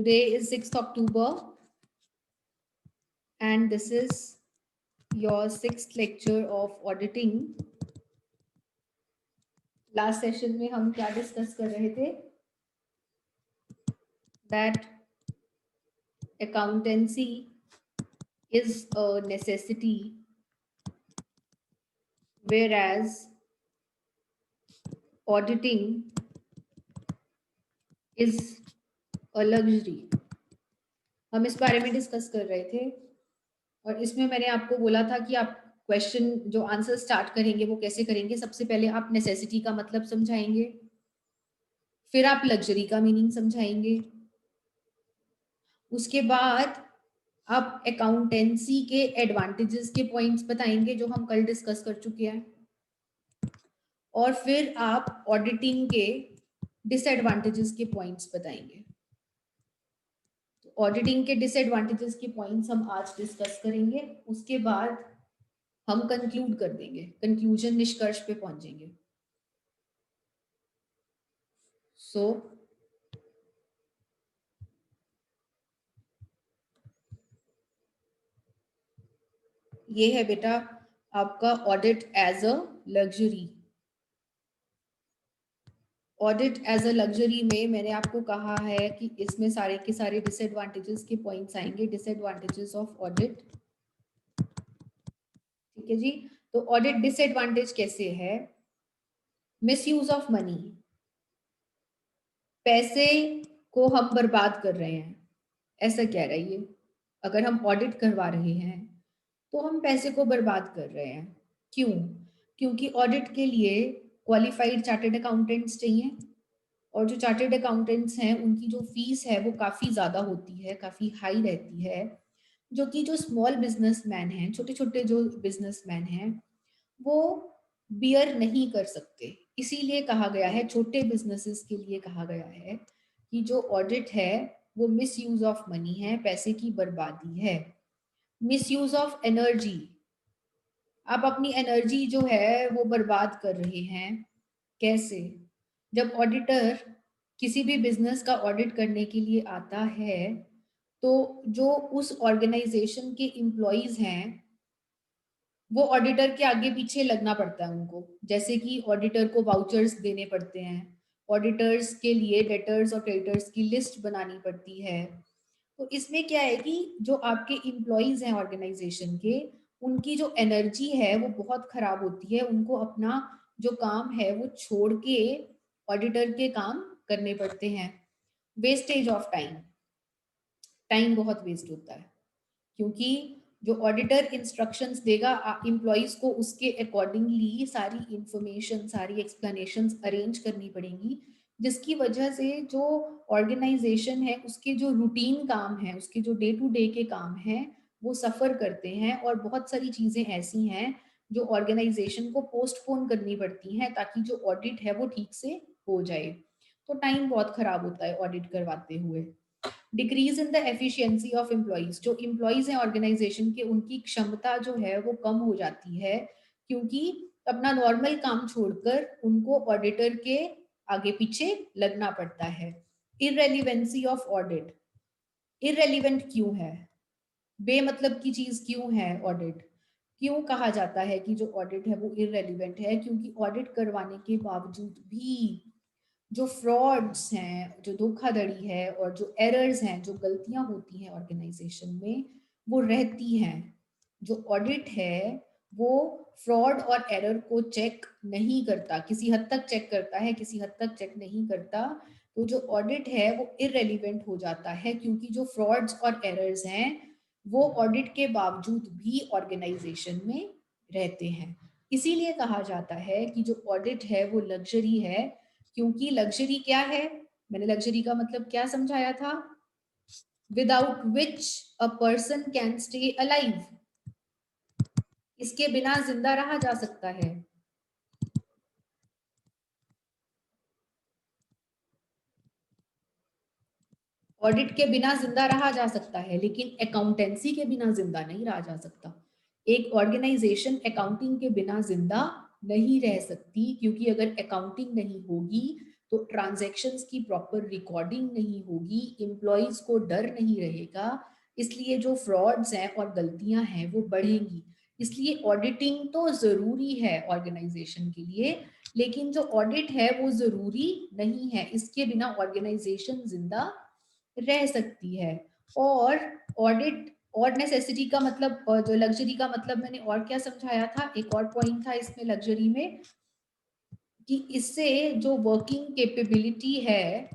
Today is 6th October and this is your 6th lecture of auditing. Last session में हम क्या discuss कर रहे थे? That accountancy is a necessity whereas auditing is a luxury. हम इस बारे में डिस्कस कर रहे थे और इसमें मैंने आपको बोला था कि आप क्वेश्चन जो आंसर स्टार्ट करेंगे वो कैसे करेंगे. सबसे पहले आप नेसेसिटी का मतलब समझाएंगे, फिर आप लग्जरी का मीनिंग समझाएंगे, उसके बाद आप अकाउंटेंसी के एडवांटेजेस के पॉइंट्स बताएंगे जो हम कल डिस्कस कर चुके हैं, और फिर आप ऑडिटिंग के डिसएडवांटेजेस के पॉइंट्स बताएंगे. तो ऑडिटिंग के डिसएडवांटेजेस के पॉइंट्स हम आज डिस्कस करेंगे, उसके बाद हम कंक्लूड कर देंगे, कंक्लूजन निष्कर्ष पे पहुंचेंगे. सो ये है बेटा आपका audit as a luxury. Audit as a luxury में मैंने आपको कहा है कि इसमें सारे के सारे डिसएडवांटेजेस के पॉइंट्स आएंगे. डिसएडवांटेजेस ऑफ ऑडिट, ठीक है जी. तो ऑडिट डिसएडवांटेज कैसे है? मिसयूज ऑफ मनी, पैसे को हम बर्बाद कर रहे हैं, ऐसा कह रहा है ये. अगर हम ऑडिट करवा रहे हैं तो हम पैसे को बर्बाद कर रहे हैं. क्यों? क्योंकि ऑडिट के लिए क्वालिफाइड चार्टर्ड अकाउंटेंट्स चाहिए, और जो चार्टर्ड अकाउंटेंट्स हैं उनकी जो फीस है वो काफ़ी ज़्यादा होती है, काफ़ी हाई रहती है, जो कि जो स्मॉल बिजनेसमैन हैं, छोटे छोटे जो बिजनेसमैन हैं, वो बियर नहीं कर सकते. इसीलिए कहा गया है, छोटे बिजनेसेस के लिए कहा गया है कि जो ऑडिट है वो मिस यूज ऑफ मनी है, पैसे की बर्बादी है. मिस यूज ऑफ एनर्जी, आप अपनी एनर्जी जो है वो बर्बाद कर रहे हैं. कैसे? जब ऑडिटर किसी भी बिजनेस का ऑडिट करने के लिए आता है तो जो उस ऑर्गेनाइजेशन के एम्प्लॉयज हैं वो ऑडिटर के आगे पीछे लगना पड़ता है उनको. जैसे कि ऑडिटर को वाउचर्स देने पड़ते हैं, ऑडिटर्स के लिए डेटर्स और क्रेडिटर्स की लिस्ट बनानी पड़ती है. तो इसमें क्या है कि जो आपके एम्प्लॉयज हैं ऑर्गेनाइजेशन के, उनकी जो एनर्जी है वो बहुत खराब होती है. उनको अपना जो काम है वो छोड़ के ऑडिटर के काम करने पड़ते हैं. वेस्टेज ऑफ टाइम, टाइम बहुत वेस्ट होता है, क्योंकि जो ऑडिटर इंस्ट्रक्शंस देगा एम्प्लॉयज को, उसके अकॉर्डिंगली सारी इंफॉर्मेशन, सारी एक्सप्लेनेशंस अरेंज करनी पड़ेंगी, जिसकी वजह से जो ऑर्गेनाइजेशन है उसके जो रूटीन काम है, उसके जो डे टू डे के काम हैं वो सफ़र करते हैं. और बहुत सारी चीज़ें ऐसी हैं जो ऑर्गेनाइजेशन को पोस्टपोन करनी पड़ती हैं ताकि जो ऑडिट है वो ठीक से हो जाए. तो टाइम बहुत खराब होता है ऑडिट करवाते हुए. Decrease in the efficiency of employees, जो एम्प्लॉयज हैं ऑर्गेनाइजेशन के, उनकी क्षमता जो है वो कम हो जाती है, क्योंकि अपना नॉर्मल काम छोड़कर उनको ऑडिटर के आगे पीछे लगना पड़ता है. इररेलिवेंसी ऑफ ऑडिट, इररेलिवेंट क्यों है? बेमतलब की चीज क्यों है ऑडिट? क्यों कहा जाता है कि जो ऑडिट है वो इररेलिवेंट है? क्योंकि ऑडिट करवाने के बावजूद भी जो फ्रॉड्स हैं, जो धोखाधड़ी है और जो एरर्स हैं, जो गलतियां होती हैं ऑर्गेनाइजेशन में, वो रहती हैं. जो ऑडिट है वो फ्रॉड और एरर को चेक नहीं करता, किसी हद तक चेक करता है, किसी हद तक चेक नहीं करता. तो जो ऑडिट है वो इररेलिवेंट हो जाता है, क्योंकि जो फ्रॉड्स और एरर्स हैं वो ऑडिट के बावजूद भी ऑर्गेनाइजेशन में रहते हैं. इसीलिए कहा जाता है कि जो ऑडिट है वो लग्जरी है. क्योंकि लग्जरी क्या है? मैंने लग्जरी का मतलब क्या समझाया था? Without which a person can stay alive, इसके बिना जिंदा रहा जा सकता है. ऑडिट के बिना जिंदा रहा जा सकता है, लेकिन अकाउंटेंसी के बिना जिंदा नहीं रहा जा सकता. एक ऑर्गेनाइजेशन अकाउंटिंग के बिना जिंदा नहीं रह सकती, क्योंकि अगर अकाउंटिंग नहीं होगी तो ट्रांजैक्शंस की प्रॉपर रिकॉर्डिंग नहीं होगी, एम्प्लॉयज को डर नहीं रहेगा, इसलिए जो फ्रॉड्स हैं और गलतियां हैं वो बढ़ेंगी। इसलिए ऑडिटिंग तो ज़रूरी है ऑर्गेनाइजेशन के लिए, लेकिन जो ऑडिट है वो ज़रूरी नहीं है, इसके बिना ऑर्गेनाइजेशन जिंदा रह सकती है। और ऑडिट और नेसेसिटी का मतलब, जो लग्जरी का मतलब मैंने और क्या समझाया था, एक और पॉइंट था इसमें लग्जरी में, कि इससे जो वर्किंग कैपेबिलिटी है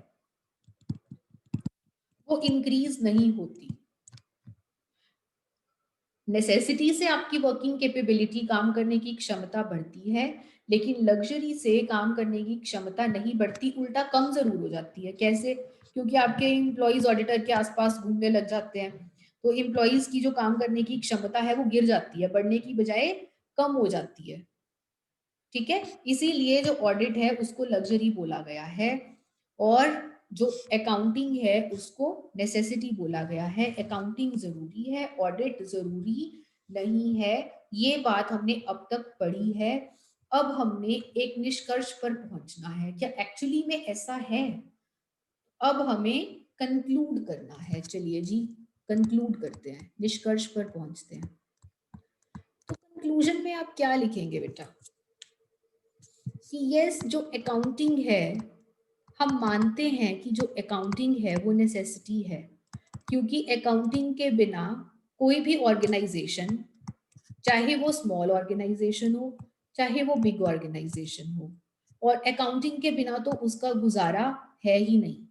वो इंक्रीज नहीं होती। नेसेसिटी से आपकी वर्किंग कैपेबिलिटी, काम करने की क्षमता बढ़ती है, लेकिन लग्जरी से काम करने की क्षमता नहीं बढ़ती, उल्टा कम जरूर हो जाती है। कैसे? क्योंकि आपके एम्प्लॉयज ऑडिटर के आसपास घूमने लग जाते हैं, तो एम्प्लॉयज की जो काम करने की क्षमता है वो गिर जाती है, बढ़ने की बजाय कम हो जाती है। ठीक है, इसीलिए जो ऑडिट है उसको लग्जरी बोला गया है, और जो अकाउंटिंग है उसको नेसेसिटी बोला गया है। अकाउंटिंग जरूरी है, ऑडिट जरूरी नहीं है। ये बात हमने अब तक पढ़ी है। अब हमने एक निष्कर्ष पर पहुंचना है, क्या एक्चुअली में ऐसा है? अब हमें कंक्लूड करना है। चलिए जी, कंक्लूड करते हैं, निष्कर्ष पर पहुंचते हैं। तो कंक्लूजन में आप क्या लिखेंगे बेटा? कि यस, जो अकाउंटिंग है, हम मानते हैं कि जो अकाउंटिंग है वो नेसेसिटी है, क्योंकि अकाउंटिंग के बिना कोई भी ऑर्गेनाइजेशन, चाहे वो स्मॉल ऑर्गेनाइजेशन हो चाहे वो बिग ऑर्गेनाइजेशन हो, और अकाउंटिंग के बिना तो उसका गुजारा है ही नहीं।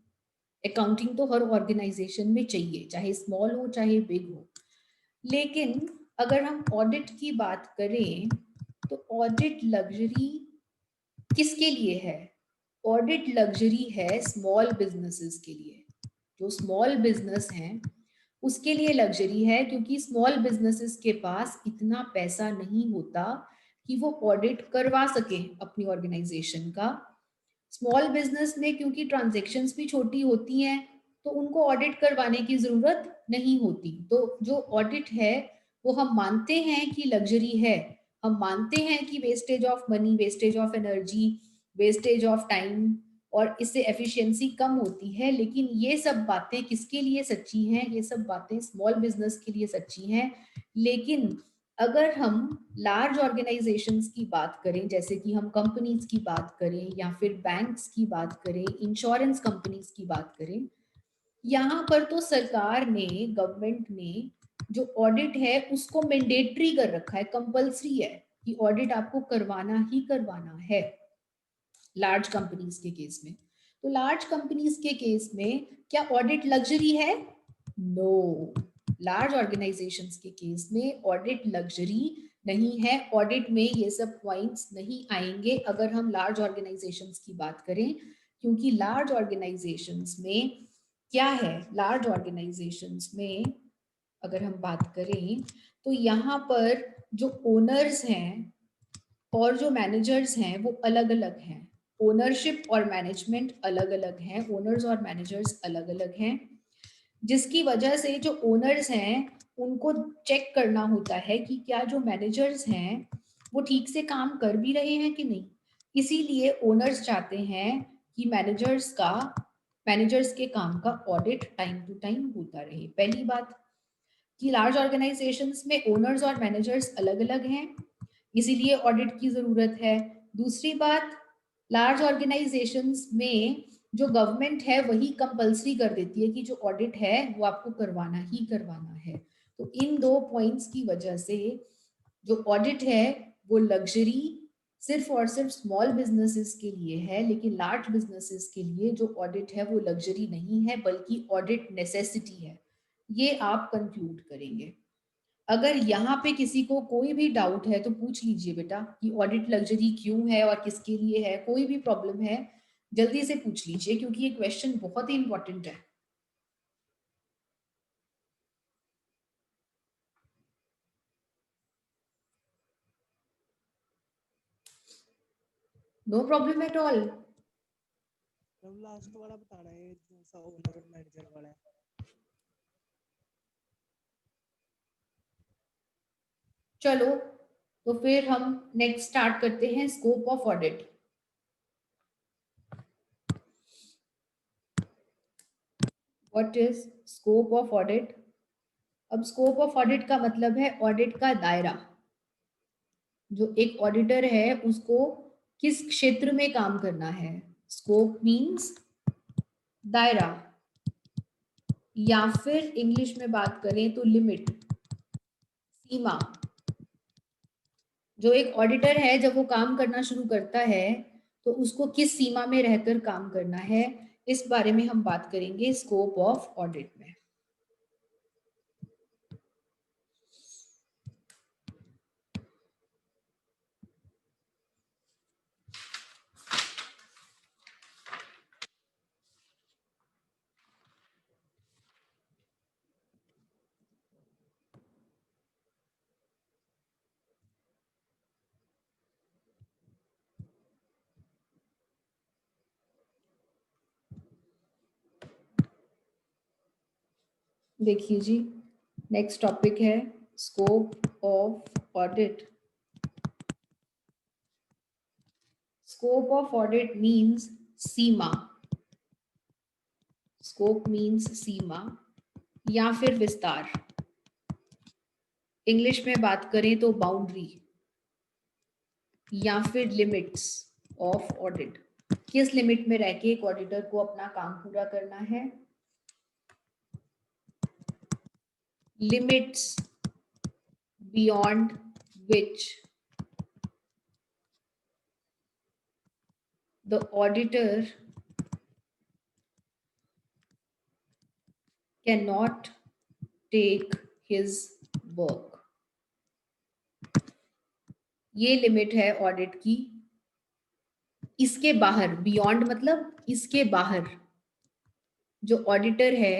अकाउंटिंग तो हर ऑर्गेनाइजेशन में चाहिए, चाहे स्मॉल हो चाहे बिग हो। लेकिन अगर हम ऑडिट की बात करें तो ऑडिट लग्जरी किसके लिए है? ऑडिट लग्जरी है स्मॉल बिजनेसेस के लिए। जो स्मॉल बिजनेस हैं उसके लिए लग्जरी है, क्योंकि स्मॉल बिजनेसेस के पास इतना पैसा नहीं होता कि वो ऑडिट करवा सके अपनी ऑर्गेनाइजेशन का। स्मॉल बिजनेस में क्योंकि ट्रांजैक्शंस भी छोटी होती हैं, तो उनको ऑडिट करवाने की जरूरत नहीं होती। तो जो ऑडिट है वो हम मानते हैं कि लग्जरी है। हम मानते हैं कि wastage of money, wastage of energy, wastage of time, और इससे एफिशिएंसी कम होती है। लेकिन ये सब बातें किसके लिए सच्ची हैं? ये सब बातें स्मॉल बिजनेस के लिए सच्ची हैं। लेकिन अगर हम लार्ज ऑर्गेनाइजेशंस की बात करें, जैसे कि हम कंपनीज की बात करें या फिर बैंक्स की बात करें, इंश्योरेंस कंपनीज की बात करें, यहाँ पर तो सरकार ने, गवर्नमेंट ने जो ऑडिट है उसको मैंडेटरी कर रखा है, कंपलसरी है कि ऑडिट आपको करवाना ही करवाना है लार्ज कंपनीज के केस में। तो लार्ज कंपनीज के केस में क्या ऑडिट लग्जरी है? नो। लार्ज ऑर्गेनाइजेशंस के केस में ऑडिट लग्जरी नहीं है। ऑडिट में ये सब पॉइंट्स नहीं आएंगे अगर हम लार्ज ऑर्गेनाइजेशंस की बात करें, क्योंकि लार्ज ऑर्गेनाइजेशंस में क्या है? लार्ज ऑर्गेनाइजेशंस में अगर हम बात करें तो यहाँ पर जो ओनर्स हैं और जो मैनेजर्स हैं वो अलग अलग हैं। ओनरशिप और मैनेजमेंट अलग अलग हैं, ओनर्स और मैनेजर्स अलग अलग हैं, जिसकी वजह से जो ओनर्स हैं उनको चेक करना होता है कि क्या जो मैनेजर्स हैं वो ठीक से काम कर भी रहे हैं कि नहीं। इसीलिए ओनर्स चाहते हैं कि मैनेजर्स के काम का ऑडिट टाइम टू टाइम होता रहे। पहली बात कि लार्ज ऑर्गेनाइजेशंस में ओनर्स और मैनेजर्स अलग अलग हैं, इसीलिए ऑडिट की जरूरत है। दूसरी बात, लार्ज ऑर्गेनाइजेशंस में जो गवर्नमेंट है वही कंपलसरी कर देती है कि जो ऑडिट है वो आपको करवाना ही करवाना है। तो इन दो पॉइंट्स की वजह से जो ऑडिट है वो लग्जरी सिर्फ और सिर्फ स्मॉल बिजनेसेस के लिए है, लेकिन लार्ज बिजनेसेस के लिए जो ऑडिट है वो लग्जरी नहीं है बल्कि ऑडिट नेसेसिटी है। ये आप कंक्लूड करेंगे। अगर यहाँ पे किसी को कोई भी डाउट है तो पूछ लीजिए बेटा कि ऑडिट लग्जरी क्यों है और किसके लिए है। कोई भी प्रॉब्लम है जल्दी से पूछ लीजिए, क्योंकि ये क्वेश्चन बहुत ही इंपॉर्टेंट है। No problem at all. Ma'am last वाला बताना है जो सा ओनर और मैनेजर वाला है। चलो, तो फिर हम नेक्स्ट स्टार्ट करते हैं, scope of audit. What is scope of audit? अब स्कोप ऑफ ऑडिट का मतलब है ऑडिट का दायरा। जो एक ऑडिटर है उसको किस क्षेत्र में काम करना है। स्कोप मींस दायरा, या फिर इंग्लिश में बात करें तो लिमिट, सीमा। जो एक ऑडिटर है जब वो काम करना शुरू करता है तो उसको किस सीमा में रहकर काम करना है, इस बारे में हम बात करेंगे स्कोप ऑफ ऑडिट में। देखिए जी, नेक्स्ट टॉपिक है scope of audit. Scope of audit means सीमा। स्कोप मींस सीमा या फिर विस्तार। इंग्लिश में बात करें तो बाउंड्री या फिर लिमिट्स ऑफ ऑडिट। किस लिमिट में रह के एक ऑडिटर को अपना काम पूरा करना है। Limits beyond which the auditor cannot take his work। ये लिमिट है ऑडिट की। इसके बाहर, बियॉन्ड मतलब इसके बाहर, जो ऑडिटर है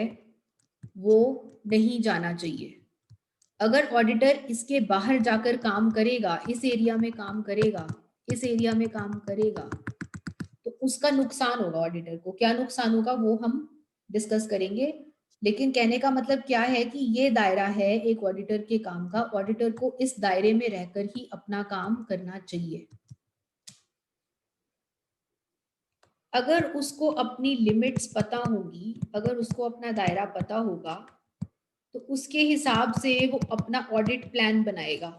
वो नहीं जाना चाहिए। अगर ऑडिटर इसके बाहर जाकर काम करेगा, इस एरिया में काम करेगा, इस एरिया में काम करेगा, तो उसका नुकसान होगा ऑडिटर को। क्या नुकसान होगा वो हम डिस्कस करेंगे। लेकिन कहने का मतलब क्या है कि ये दायरा है एक ऑडिटर के काम का। ऑडिटर को इस दायरे में रहकर ही अपना काम करना चाहिए। अगर उसको अपनी लिमिट्स पता होगी, अगर उसको अपना दायरा पता होगा, तो उसके हिसाब से वो अपना ऑडिट प्लान बनाएगा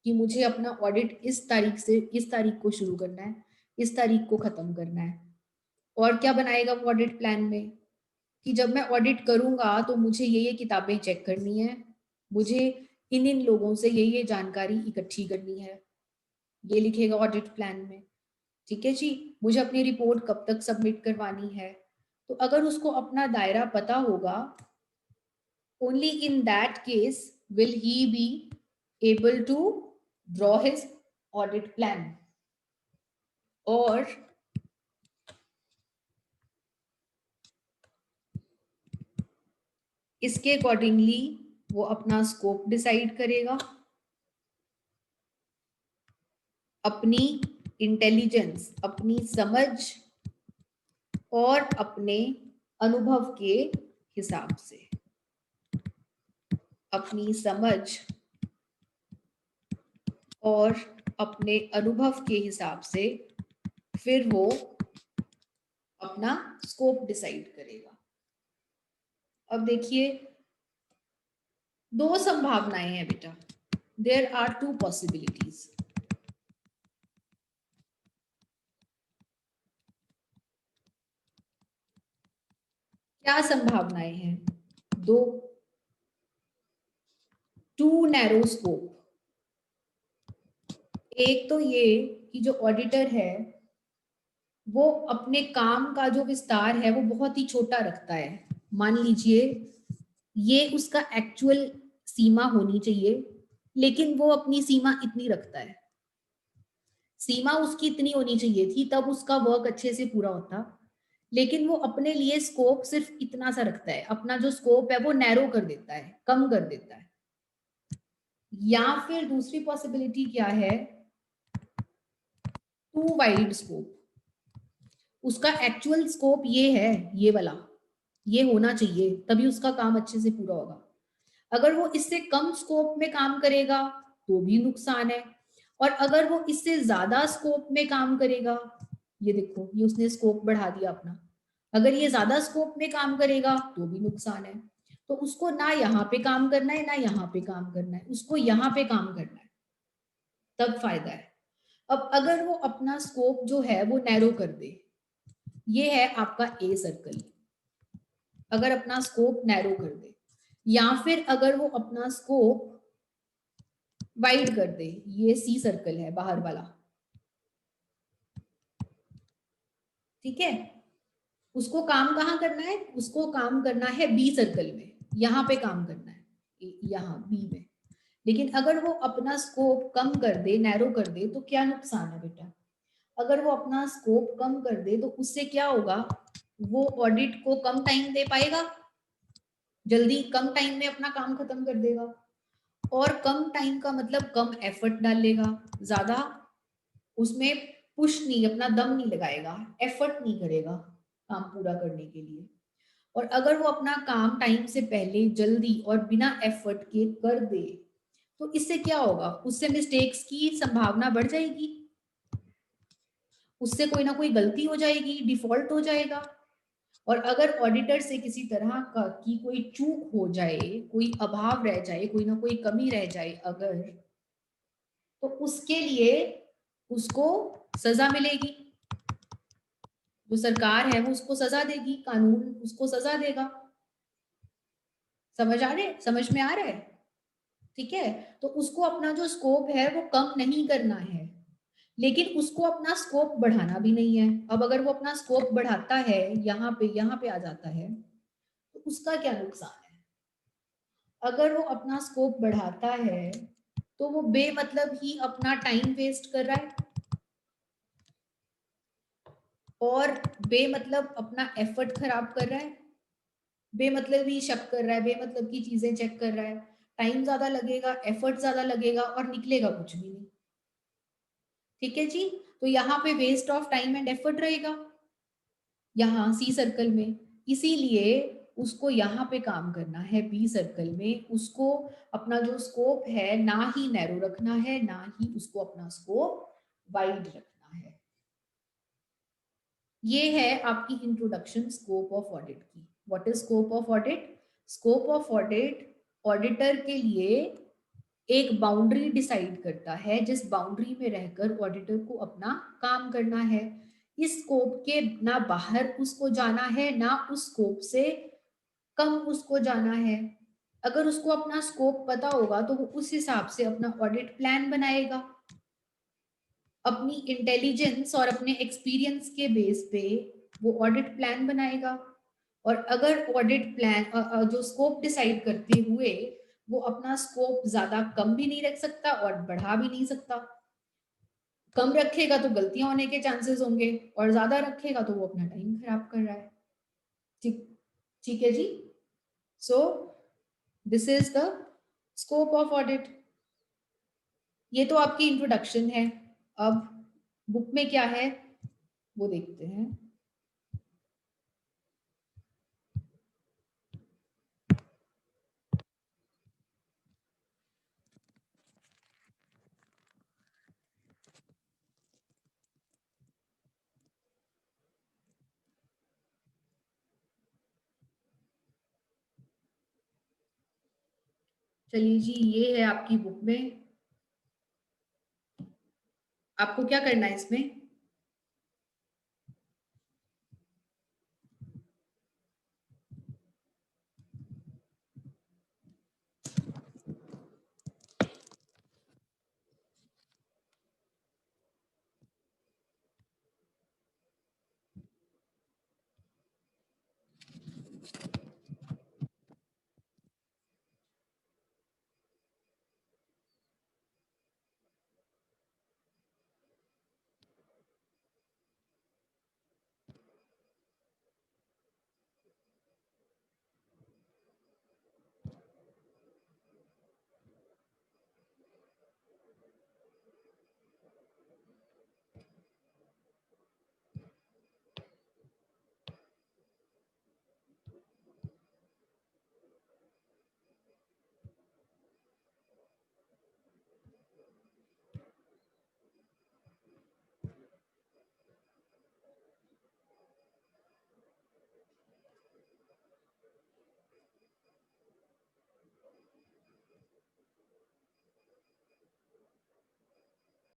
कि मुझे अपना ऑडिट इस तारीख से इस तारीख को शुरू करना है, इस तारीख को खत्म करना है। और क्या बनाएगा वो ऑडिट प्लान में कि जब मैं ऑडिट करूंगा तो मुझे ये किताबें चेक करनी है, मुझे इन लोगों से ये जानकारी इकट्ठी करनी है, ये लिखेगा ऑडिट प्लान में। ठीक है जी, मुझे अपनी रिपोर्ट कब तक सबमिट करवानी है। तो अगर उसको अपना दायरा पता होगा, only in that case will he be able to draw his audit plan. और इसके अकॉर्डिंगली वो अपना स्कोप डिसाइड करेगा, अपनी इंटेलिजेंस, अपनी समझ और अपने अनुभव के हिसाब से। अपनी समझ और अपने अनुभव के हिसाब से फिर वो अपना स्कोप डिसाइड करेगा। अब देखिए, दो संभावनाएं हैं बेटा। There are two possibilities. क्या संभावनाएं हैं? दो। Too narrow scope. एक तो ये कि जो ऑडिटर है वो अपने काम का जो विस्तार है वो बहुत ही छोटा रखता है। मान लीजिए ये उसका एक्चुअल सीमा होनी चाहिए, लेकिन वो अपनी सीमा इतनी रखता है। सीमा उसकी इतनी होनी चाहिए थी तब उसका वर्क अच्छे से पूरा होता, लेकिन वो अपने लिए स्कोप सिर्फ इतना सा रखता है। अपना जो स्कोप है वो नैरो कर देता है, कम कर देता है। या फिर दूसरी पॉसिबिलिटी क्या है? Too wide scope. उसका एक्चुअल स्कोप ये है, ये वाला, ये होना चाहिए तभी उसका काम अच्छे से पूरा होगा। अगर वो इससे कम स्कोप में काम करेगा तो भी नुकसान है, और अगर वो इससे ज्यादा स्कोप में काम करेगा, ये देखो ये उसने स्कोप बढ़ा दिया अपना, अगर ये ज्यादा स्कोप में काम करेगा तो भी नुकसान है। तो उसको ना यहाँ पे काम करना है ना यहाँ पे काम करना है, उसको यहाँ पे काम करना है, तब फायदा है। अब अगर वो अपना स्कोप जो है वो नैरो कर दे, ये है आपका ए सर्कल, अगर अपना स्कोप नैरो कर दे, या फिर अगर वो अपना स्कोप वाइड कर दे, ये सी सर्कल है बाहर वाला, ठीक है, उसको काम कहाँ करना है, उसको काम करना है बी सर्कल में, यहाँ पे काम करना है, यहाँ बी में। लेकिन अगर वो अपना स्कोप कम कर दे, नैरो कर दे, तो क्या नुकसान है बेटा, अगर वो अपना स्कोप कम कर दे तो उससे क्या होगा, वो ऑडिट को कम टाइम दे पाएगा, जल्दी कम टाइम में अपना काम खत्म कर देगा, और कम टाइम का मतलब कम एफर्ट डालेगा, ज्यादा उसमें पुश नहीं, अपना दम नहीं लगाएगा, एफर्ट नहीं करेगा काम पूरा करने के लिए। और अगर वो अपना काम टाइम से पहले जल्दी और बिना एफर्ट के कर दे, तो इससे क्या होगा, उससे मिस्टेक्स की संभावना बढ़ जाएगी, उससे कोई ना कोई गलती हो जाएगी, डिफॉल्ट हो जाएगा। और अगर ऑडिटर से किसी तरह का की कोई चूक हो जाए, कोई अभाव रह जाए, कोई ना कोई कमी रह जाए अगर, तो उसके लिए उसको सजा मिलेगी, जो सरकार है वो उसको सजा देगी, कानून उसको सजा देगा। समझ में आ रहा है, ठीक है। तो उसको अपना जो स्कोप है वो कम नहीं करना है, लेकिन उसको अपना स्कोप बढ़ाना भी नहीं है। अब अगर वो अपना स्कोप बढ़ाता है, यहाँ पे आ जाता है, तो उसका क्या नुकसान है, अगर वो अपना स्कोप बढ़ाता है तो वो बेमतलब ही अपना टाइम वेस्ट कर रहा है, और बेमतलब अपना एफर्ट खराब कर रहा है, बेमतलब ही शक कर रहा है, बेमतलब की चीजें चेक कर रहा है, टाइम ज्यादा लगेगा, एफर्ट ज्यादा लगेगा, और निकलेगा कुछ भी नहीं, ठीक है जी। तो यहाँ पे waste of time and effort रहेगा, यहाँ सी सर्कल में, इसीलिए उसको यहाँ पे काम करना है बी सर्कल में, उसको अपना जो स्कोप है ना ही नैरो रखना है, ना ही उसको अपना स्कोप वाइड रखना है। ये है आपकी इंट्रोडक्शन स्कोप ऑफ ऑडिट की। What is scope of audit, scope of audit auditor के लिए एक बाउंड्री डिसाइड करता है, जिस बाउंड्री में रहकर ऑडिटर को अपना काम करना है। इस स्कोप के ना बाहर उसको जाना है, ना उस स्कोप से कम उसको जाना है। अगर उसको अपना स्कोप पता होगा तो वो उस हिसाब से अपना ऑडिट प्लान बनाएगा, अपनी इंटेलिजेंस और अपने एक्सपीरियंस के बेस पे वो ऑडिट प्लान बनाएगा। और अगर ऑडिट प्लान जो स्कोप डिसाइड करते हुए वो अपना स्कोप ज्यादा कम भी नहीं रख सकता और बढ़ा भी नहीं सकता, कम रखेगा तो गलतियां होने के चांसेस होंगे, और ज्यादा रखेगा तो वो अपना टाइम खराब कर रहा है, ठीक, ठीक है जी। So this is the scope of audit. ये तो आपकी इंट्रोडक्शन है। अब बुक में क्या है वो देखते हैं। चलिए जी, ये है आपकी बुक में। आपको क्या करना है इसमें,